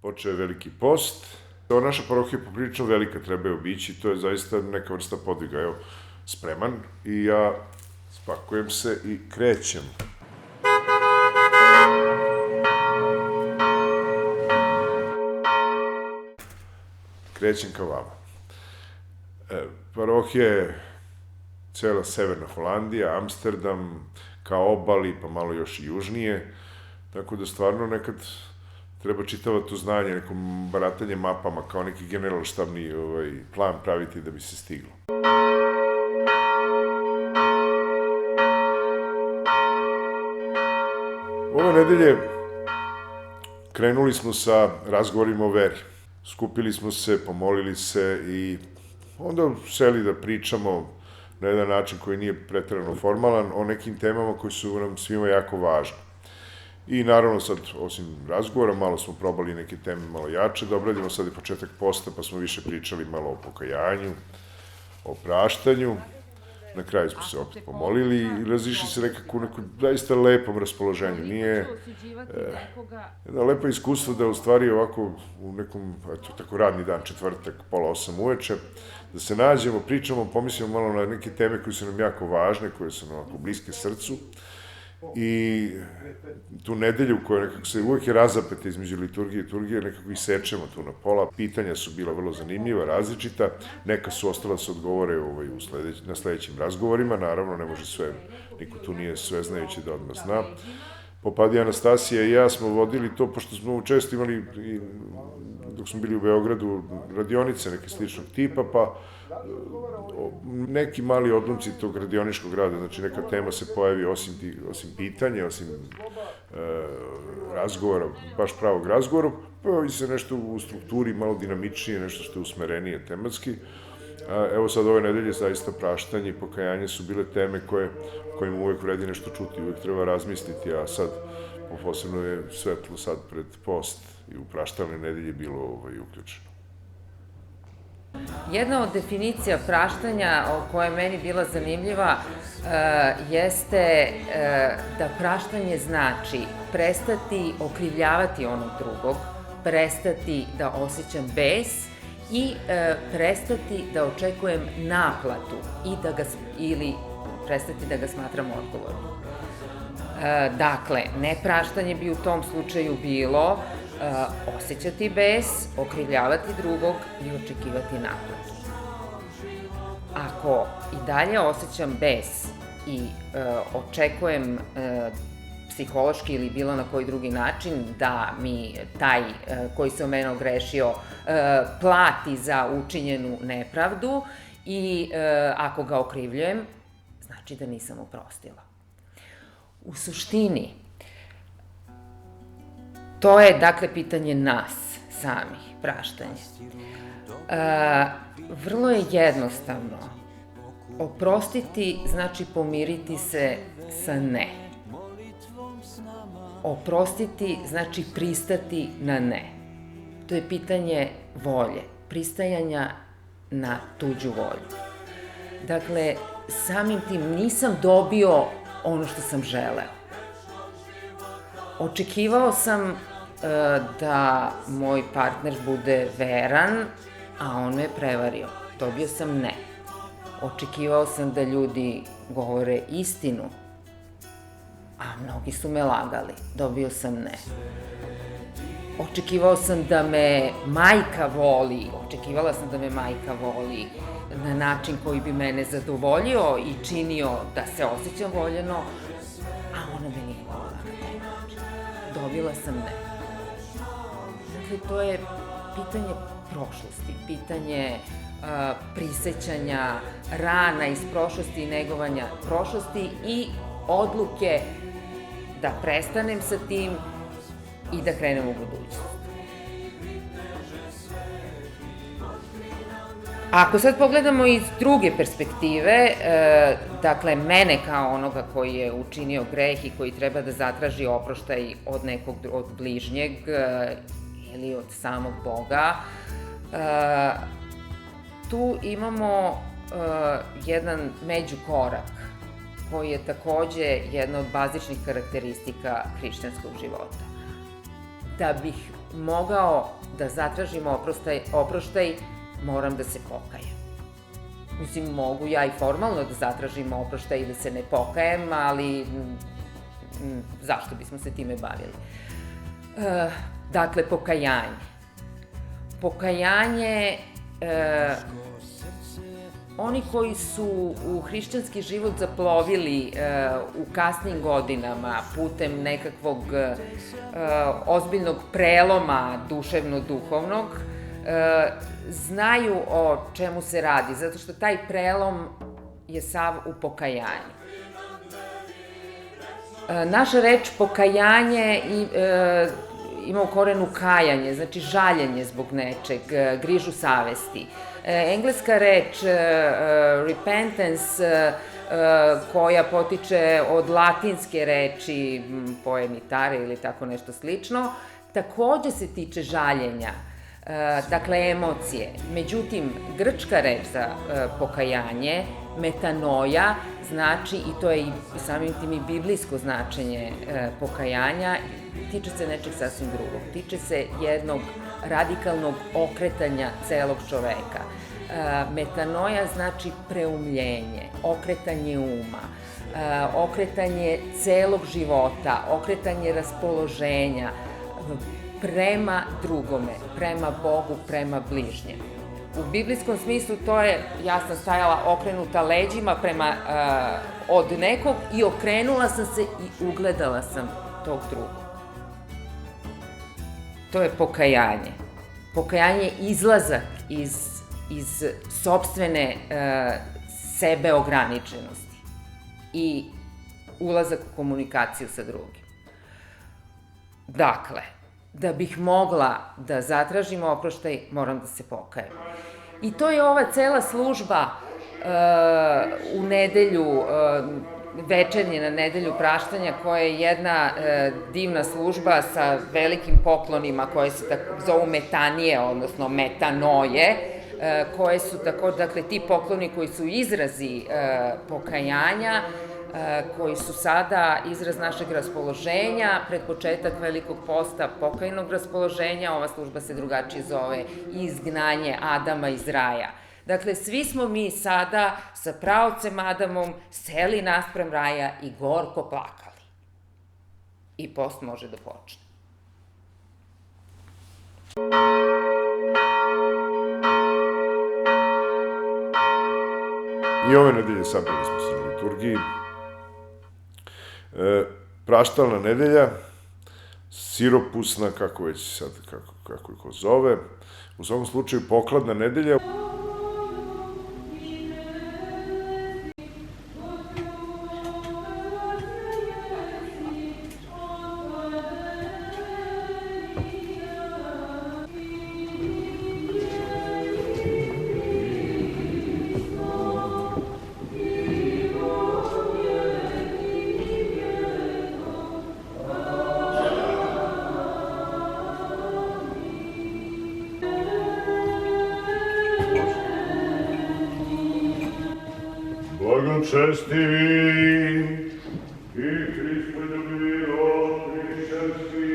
počeo je Veliki post. Naša parohija je poprilično velika, treba je obići, to je zaista neka vrsta podviga. Evo, spreman i ja spakujem se i krećem. Krećem ka vama. Parohija je cela severna Holandija, Amsterdam, ka obali, pa malo još i južnije, tako da stvarno nekad treba čitavati to znanje, neko baratanje mapama, kao neki generalštabni plan praviti da bi se stiglo. Ove nedelje krenuli smo sa razgovorima o veri. Skupili smo se, pomolili se i onda seli da pričamo na jedan način koji nije preterano formalan o nekim temama koji su nam svima jako važne. I naravno sad, osim razgovora, malo smo probali neke teme malo jače da obradimo, sad je početak posta pa smo više pričali malo o pokajanju, o praštanju. Na kraju smo se opet pomolili i razišli se nekako u nekom zaista lepom raspoloženju. Nije jedna lepa iskustvo da u stvari ovako u nekom, eto, tako radni dan, četvrtak, 7:30 uveče, da se nađemo, pričamo, pomislimo malo na neke teme koje su nam jako važne, koje su nam ovako bliske srcu. I tu nedelju koja nekako se uvek je razapeta između liturgije i turgije, nekako i sečemo tu na pola. Pitanja su bila vrlo zanimljiva, različita, neka su ostala se odgovore na sledećim razgovorima, naravno ne može sve, niko tu nije sveznajući da odmah zna. Popadija Anastasija i ja smo vodili to, pošto smo često imali, dok smo bili u Beogradu, radionice neke sličnog tipa, pa neki mali odlomci tog radioničkog rada, znači neka tema se pojavi osim pitanja, osim razgovora, baš pravog razgovora, pojavi se nešto u strukturi malo dinamičnije, nešto što je usmerenije tematski. Evo sad ove nedelje zaista praštanje i pokajanje su bile teme kojima uvek vredi nešto čuti, uvek treba razmisliti, a sad posebno je svetlo sad pred post i u praštalne nedelje bilo uključeno. Jedna od definicija praštanja koja je meni bila zanimljiva jeste da praštanje znači prestati okrivljavati onog drugog, prestati da osjećam bes i prestati da očekujem naplatu ili prestati da ga smatram odgovornim. Dakle, nepraštanje bi u tom slučaju bilo osjećati bes, okrivljavati drugog i očekivati naplatu. Ako i dalje osjećam bes i očekujem psihološki ili bilo na koji drugi način da mi taj koji se o mene ogrešio plati za učinjenu nepravdu i ako ga okrivljujem, znači da nisam oprostila. U suštini, to je, dakle, pitanje nas samih, praštanje. Vrlo je jednostavno. Oprostiti znači pomiriti se sa ne. Oprostiti znači pristati na ne. To je pitanje volje, pristajanja na tuđu volju. Dakle, samim tim nisam dobio ono što sam želeo. Očekivao sam da moj partner bude veran, a on me prevario. Dobio sam ne. Očekivao sam da ljudi govore istinu, a mnogi su me lagali. Dobio sam ne. Očekivala sam da me majka voli na način koji bi mene zadovoljio i činio da se osjećam voljeno, a ona me nije volila na taj način. Dobila sam ne. Dakle, to je pitanje prošlosti, pitanje prisećanja rana iz prošlosti i negovanja prošlosti i odluke da prestanem sa tim i da krenem u budućnost. Ako sad pogledamo iz druge perspektive, dakle, mene kao onoga koji je učinio greh i koji treba da zatraži oproštaj od bližnjeg ili od samog Boga, tu imamo jedan međukorak koji je takođe jedna od bazičnih karakteristika hrišćanskog života. Da bih mogao da zatražim oproštaj, moram da se pokajem. Mislim, mogu ja i formalno da zatražim oproštaj ili se ne pokajem, ali zašto bismo se time bavili? Dakle, pokajanje. Pokajanje, oni koji su u hrišćanski život zaplovili u kasnim godinama putem nekakvog ozbiljnog preloma duševno-duhovnog, znaju o čemu se radi, zato što taj prelom je sav u pokajanju. Naša reč pokajanje ima u korenu kajanje, znači žaljenje zbog nečeg, grižu savesti. Engleska reč repentance, koja potiče od latinske reči poemitare ili tako nešto slično, takođe se tiče žaljenja, dakle emocije. Međutim, grčka reč za pokajanje, metanoja, znači, i to je i samim tim i biblijsko značenje pokajanja, tiče se nečeg sasvim drugog. Tiče se jednog radikalnog okretanja celog čoveka. Metanoja znači preumljenje, okretanje uma, okretanje celog života, okretanje raspoloženja prema drugome, prema Bogu, prema bližnjem. U biblijskom smislu to je, ja sam stajala okrenuta leđima od nekog i okrenula sam se i ugledala sam tog drugog. To je pokajanje. Pokajanje je izlazak iz sopstvene sebeograničenosti i ulazak u komunikaciju sa drugim. Dakle, da bih mogla da zatražim oproštaj, moram da se pokajem. I to je ova cela služba u nedelju, večernje na nedelju praštanja, koja je jedna divna služba sa velikim poklonima koje se zovu metanije, odnosno metanoje, koje su dakle, ti pokloni koji su izrazi pokajanja, koji su sada izraz našeg raspoloženja, pred početak Velikog posta pokajnog raspoloženja. Ova služba se drugačije zove izgnanje Adama iz raja. Dakle, svi smo mi sada sa praocem Adamom seli nasprem raja i gorko plakali. I post može da počne. I ove nedelje sabrali smo se na liturgiji. Praštalna nedelja, siropusna, kako već sad, kako je ko zove, u svakom slučaju pokladna nedelja. Blagočestivi i Hristoljubilo hrišćanski,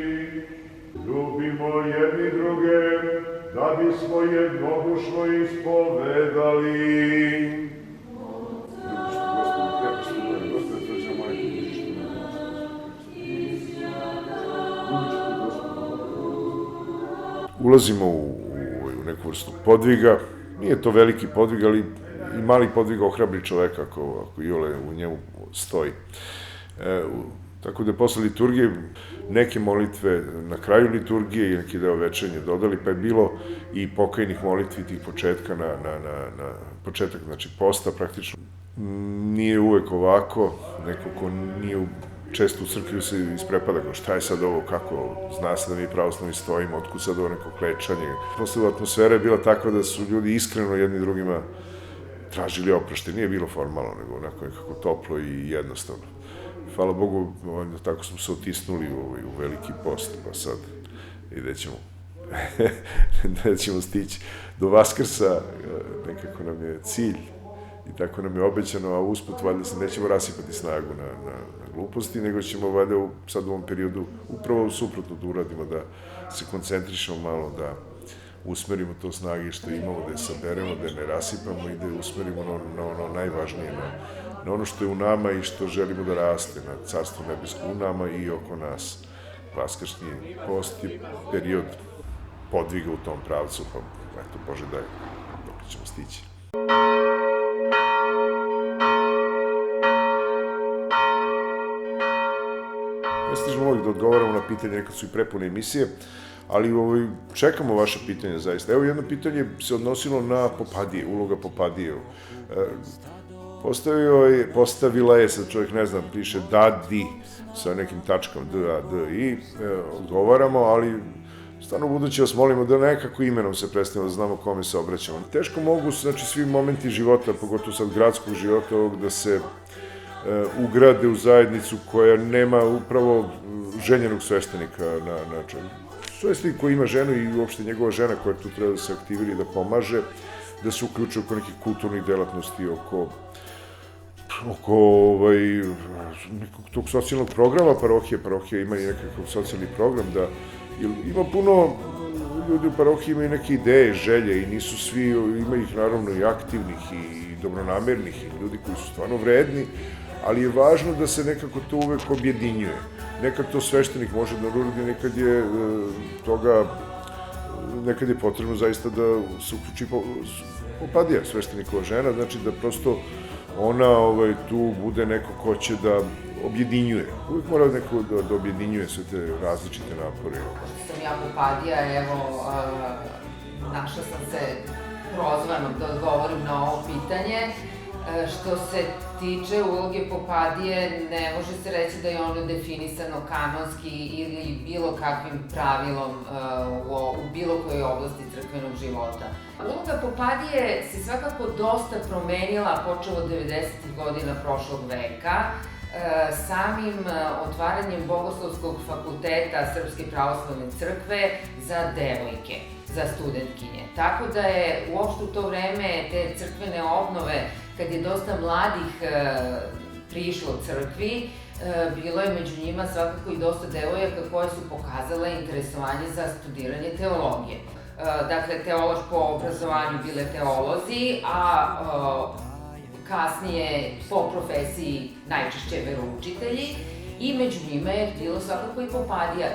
ljubimo jedni druge, da bismo jednodušno ispovedali. Ulazimo u neku vrstu podviga, nije to veliki podvig, ali i mali podvig ohrabri čoveka ako iole u njemu stoji. Tako da je posle liturgije neke molitve na kraju liturgije i neki deo večernje dodali, pa je bilo i pokajnih molitvi tih početka na početak, znači posta praktično. Nije uvek ovako, neko ko nije često u crkvi se isprepada, kao šta je sad ovo, kako, zna se da mi pravoslavni stojimo, otkud sad ovo neko klečanje. Posle atmosfera je bila takva da su ljudi iskreno jedni drugima tražili oproštaj, nije bilo formalno, nego onako nekako toplo i jednostavno. Hvala Bogu, tako smo se otisnuli u Veliki post, pa sad da ćemo stići do Vaskrsa, nekako nam je cilj i tako nam je obećano, a usput valjda se nećemo rasipati snagu na gluposti, nego ćemo valjda sad u ovom periodu upravo suprotno da uradimo, da se koncentrišemo malo, da usmerimo to snage što imamo, da je saberemo, da je ne rasipamo i da je usmerimo na ono najvažnije, na ono što je u nama i što želimo da raste, na carstvo nebesko u nama i oko nas. Vaskršnji post je period podviga u tom pravcu, pa eto, Bože daj, dok ćemo stići. Ne stižemo uvijek da odgovaramo na pitanje, nekad su i prepune emisije, ali čekamo vaše pitanje zaista. Evo jedno pitanje se odnosilo na Popadije, uloga Popadije. Postavila je, sad čovjek ne znam, piše Dadi sa nekim tačkom D, A, D, I, odgovaramo, ali stvarno u budući vas molimo da nekako imenom se predstavimo, da znamo kome se obraćamo. Teško mogu, znači, svi momenti života, pogotovo sad gradskog života, da se ugrade u zajednicu koja nema upravo ženjenog sveštenika na čelu. Sveštenik koji ima ženu i uopšte njegova žena koja tu treba da se aktivira i da pomaže, da se uključe oko nekih kulturnih delatnosti, oko nekog tog socijalnog programa parohija ima i nekakav socijalni program, da ima puno ljudi u parohiji, imaju neke ideje, želje i nisu svi, ima ih naravno i aktivnih i dobronamernih i ljudi koji su stvarno vredni, ali je važno da se nekako to uvek objedinjuje. Nekad to sveštenik može da uradi, nekad je potrebno zaista da se uključi Popadija, sveštenikova žena, znači da prosto ona tu bude neko ko će da objedinjuje. Uvijek mora neko da objedinjuje sve te različite napore. Što sam ja Popadija, evo, našla sam se prozvanom da odgovorim na ovo pitanje. Što se tiče uloge Popadije, ne može se reći da je ono definisano kanonski ili bilo kakvim pravilom u bilo kojoj oblasti crkvenog života. Uloga Popadije se svakako dosta promenila počeo od 90. godina prošlog veka, samim otvaranjem Bogoslovskog fakulteta Srpske pravoslavne crkve za devojke, za studentkinje. Tako da je uopšte u to vreme te crkvene obnove, kad je dosta mladih prišlo crkvi, bilo je među njima svakako i dosta devojaka koje su pokazale interesovanje za studiranje teologije. Dakle, teološko obrazovanju bile teolozi, a kasnije po profesiji najčešće veroučitelji i među njima je bilo svakako i Popadija.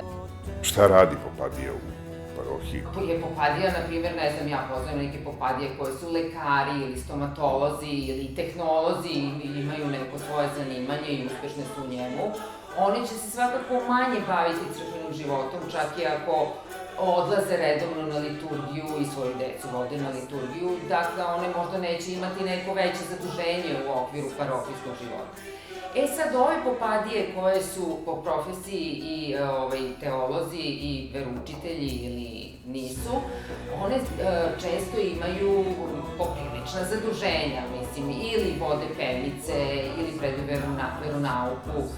Šta radi Popadija u parohiji? Popadija, na primjer, ne znam, ja poznajem neke Popadije koje su lekari ili stomatolozi ili tehnolozi ili imaju neko svoje zanimanje i uspešne su u njemu. Oni će se svakako manje baviti crkvenim životom, čak i ako odlaze redovno na liturgiju i svoju decu vode na liturgiju, dakle one možda neće imati neko veće zaduženje u okviru parohijskog života. Sad ove Popadije koje su po profesiji i teolozi i veroučitelji ili nisu, one često imaju poprilična zaduženja, mislim, ili vode pevnice, ili predaju veronauku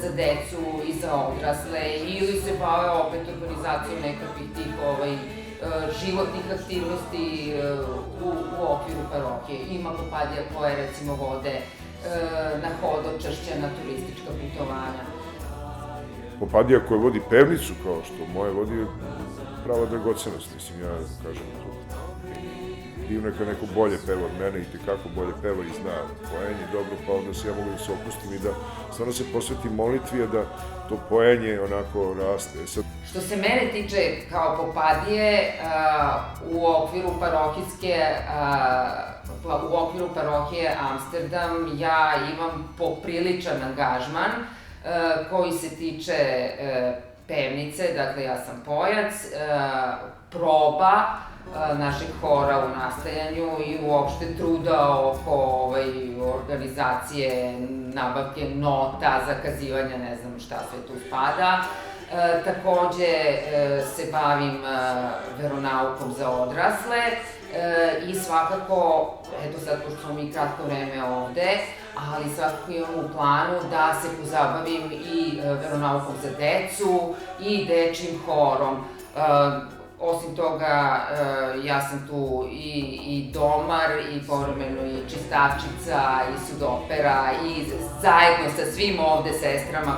za decu i za odrasle, ili se bave opet organizacijom nekakvih tih životnih aktivnosti u okviru parohije. Ima Popadija koje recimo vode na hodočašće, na turistička putovanja. Popadija koja vodi pevnicu, kao što moje vodi, je prava dragocenost, mislim, ja kažem to. Divno je kad neko bolje peva od mene i tekako bolje peva i zna poenje dobro, pa onda se ja mogu da se opustim i da stvarno se posvetim molitvi, a da to poenje onako raste. Što se mene tiče kao Popadije, u okviru parohije Amsterdam ja imam popriličan angažman koji se tiče pevnice, dakle ja sam pojac, proba našeg hora u nastajanju i uopšte truda oko organizacije, nabavke nota, zakazivanja, ne znam šta sve tu spada. Takođe se bavim veronaukom za odrasle i svakako, eto sad pošto smo mi kratko vreme ovde, ali svakako imam u planu da se pozabavim i veronaukom za decu i dečjim horom. Osim toga, ja sam tu i domar, i povremeno i čistačica, i sudopera, i zajedno sa svim ovde sestrama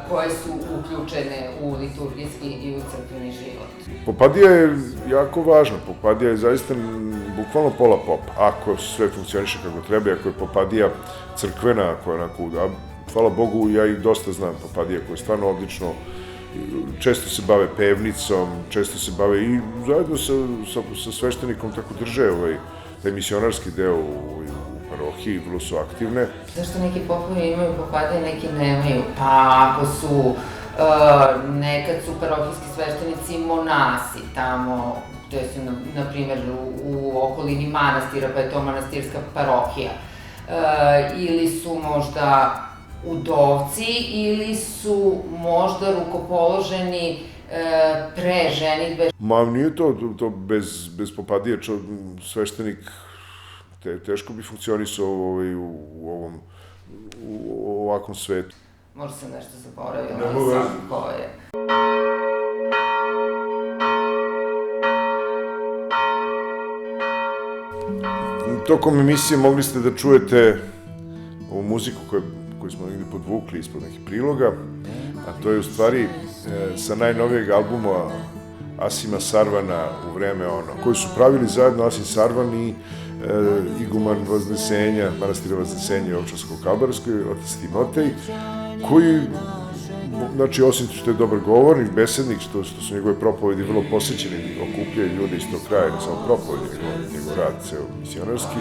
koje su uključene u liturgijski i u crkveni život. Popadija je jako važna, Popadija je zaista bukvalno pola pop, ako sve funkcioniše kako treba, ako je Popadija crkvena, ako je onako, hvala Bogu, ja i dosta znam Popadija koja je stvarno odlično, često se bave pevnicom, često se bave i zajedno sa sveštenikom tako drže taj misionarski deo u parohiji, vrlo su aktivne. Zašto neki popovi imaju Popadije, neki nemaju? Pa ako su, nekad su parohijski sveštenici monasi tamo, to je na primjer u okolini manastira, pa je to manastirska parohija. Ili su možda udovci, ili su možda rukopoloženi pre ženitbe. Ma nije to bez Popadije, sveštenik teško bi funkcionisao u ovakvom svetu. Možda sam nešto zaboravila, ali sam ko je. Tokom emisije mogli ste da čujete ovu muziku koju smo negde podvukli ispod nekih priloga, a to je u stvari sa najnovijeg albuma Asima Sarvana u vreme ono, koji su pravili zajedno Asim Sarvan i iguman Vaznesenja, manastira Vaznesenja i Ovčarsko-Kalbarskoj, otac Timotej, koji, znači, osim što je dobar govornik, besednik, što su njegove propovedi vrlo posećeni, okupljaju ljude iz tog kraja, ne samo propovedi, njegov rad, ceo misionarski,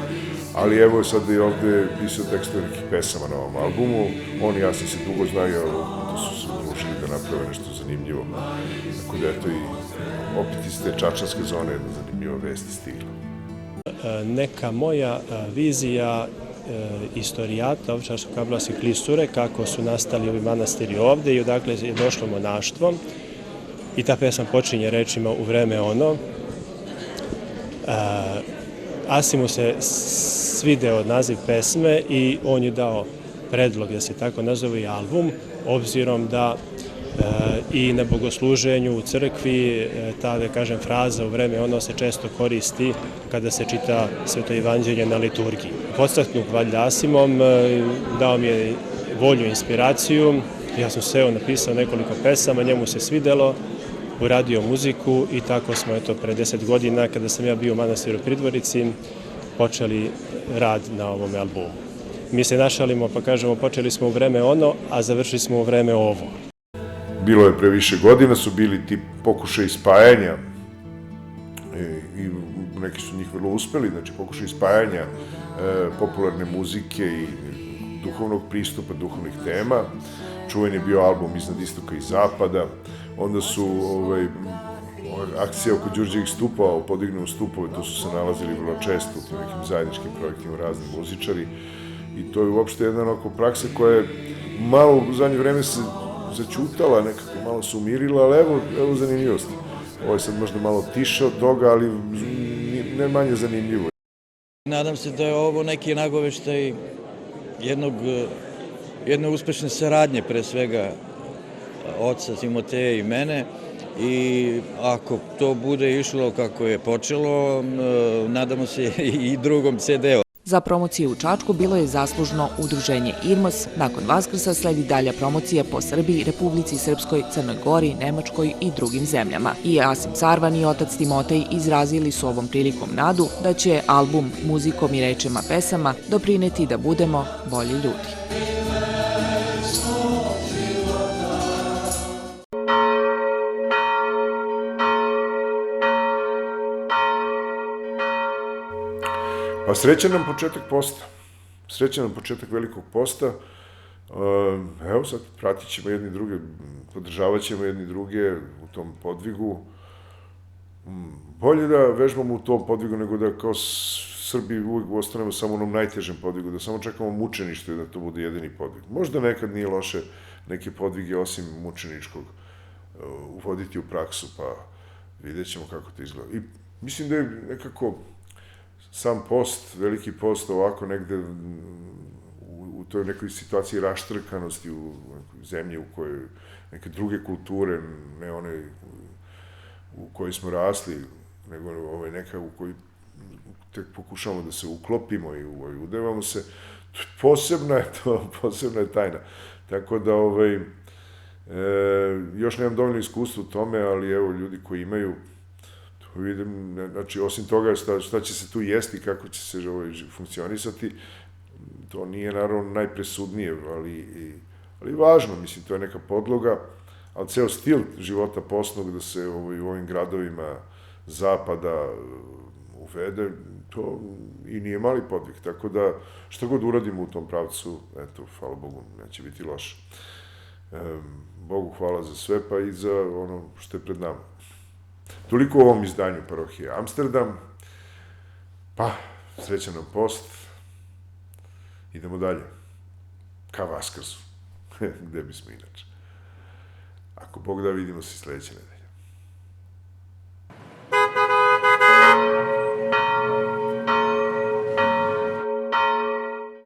ali evo je sad i ovde pisao tekstove nekih pesama na ovom albumu, on i Asim se dugo znaju, to su se odlučili da naprave nešto zanimljivo, tako da eto i opet iz te čačanske zone jedna zanimljiva vest stigla. Neka moja vizija istorijata Ovčarsko-Kablarske klisure, kako su nastali ovi manastiri ovde i odakle je došlo monaštvo. I ta pesma počinje rečima u vreme ono. Asimu se svideo naziv pesme i on je dao predlog da se tako nazove i album, obzirom da i na bogosluženju u crkvi ta, da kažem, fraza u vreme ono se često koristi kada se čita Sveto evanđelje na liturgiji. Podstaknut valjda Asimom, dao mi je volju, inspiraciju, ja sam seo, napisao nekoliko pesama, njemu se svidelo, uradio muziku i tako smo, eto, pre 10 godina, kada sam ja bio u manastiru Pridvorici, počeli rad na ovom albumu. Mi se našalimo pa kažemo počeli smo u vreme ono, a završili smo u vreme ovo. Bilo je pre više godina, su bili ti pokušaj spajanja i neki su njih vrlo uspeli, znači pokušaj spajanja popularne muzike i duhovnog pristupa, duhovnih tema. Čuven je bio album Iznad istoka i zapada, onda su akcije oko Đurđevih stupova, podignu stupove, to su se nalazili vrlo često u tim nekim zajedničkim projektima razni muzičari i to je uopšte jedna onako praksa koja je malo u zadnje vreme se začutala, nekako malo se umirila, ali evo zanimljivosti. Ovo je sad možda malo tiše od toga, ali ne manje zanimljivo. Nadam se da je ovo neki nagoveštaj jedne uspešne saradnje, pre svega oca Timoteja i mene, i ako to bude išlo kako je počelo, nadamo se i drugom CD-u. Za promociju u Čačku bilo je zaslužno udruženje IRMOS. Nakon Vaskrsa sledi dalja promocija po Srbiji, Republici Srpskoj, Crnoj Gori, Nemačkoj i drugim zemljama. I Asim Sarvan i otac Timotej izrazili su ovom prilikom nadu da će album muzikom i rečima pesama doprineti da budemo bolji ljudi. Pa srećan nam početak posta. Srećan nam početak velikog posta. Evo sad, pratit ćemo jedni druge, podržavat ćemo jedni druge u tom podvigu. Bolje da vežbamo u tom podvigu nego da kao Srbi uvijek ostanemo samo u onom najtežem podvigu, da samo čekamo mučeništvo i da to bude jedini podvig. Možda nekad nije loše neke podvige osim mučeničkog uvoditi u praksu, pa vidjet ćemo kako to izgleda. I mislim da je nekako sam post, veliki post, ovako negde u toj nekoj situaciji raštrkanosti u zemlji u kojoj neke druge kulture, ne one u kojoj smo rasli, nego neka u kojoj tek pokušavamo da se uklopimo i udevamo se, posebna je tajna. Tako da, još nemam dovoljno iskustva u tome, ali evo, ljudi koji imaju, to vidim, znači, osim toga šta će se tu jesti, kako će se funkcionisati, to nije naravno najpresudnije, ali važno, mislim, to je neka podloga, ali ceo stil života posnog da se u ovim gradovima zapada uvede, to i nije mali podvig, tako da šta god uradimo u tom pravcu, eto, hvala Bogu, neće biti loše. Bogu hvala za sve, pa i za ono što je pred nama. Toliko u ovom izdanju Parohije Amsterdam, pa srećan nam post, idemo dalje, ka Vaskrsu, gde bismo inače. Ako Bog da, vidimo se sledeće nedelje.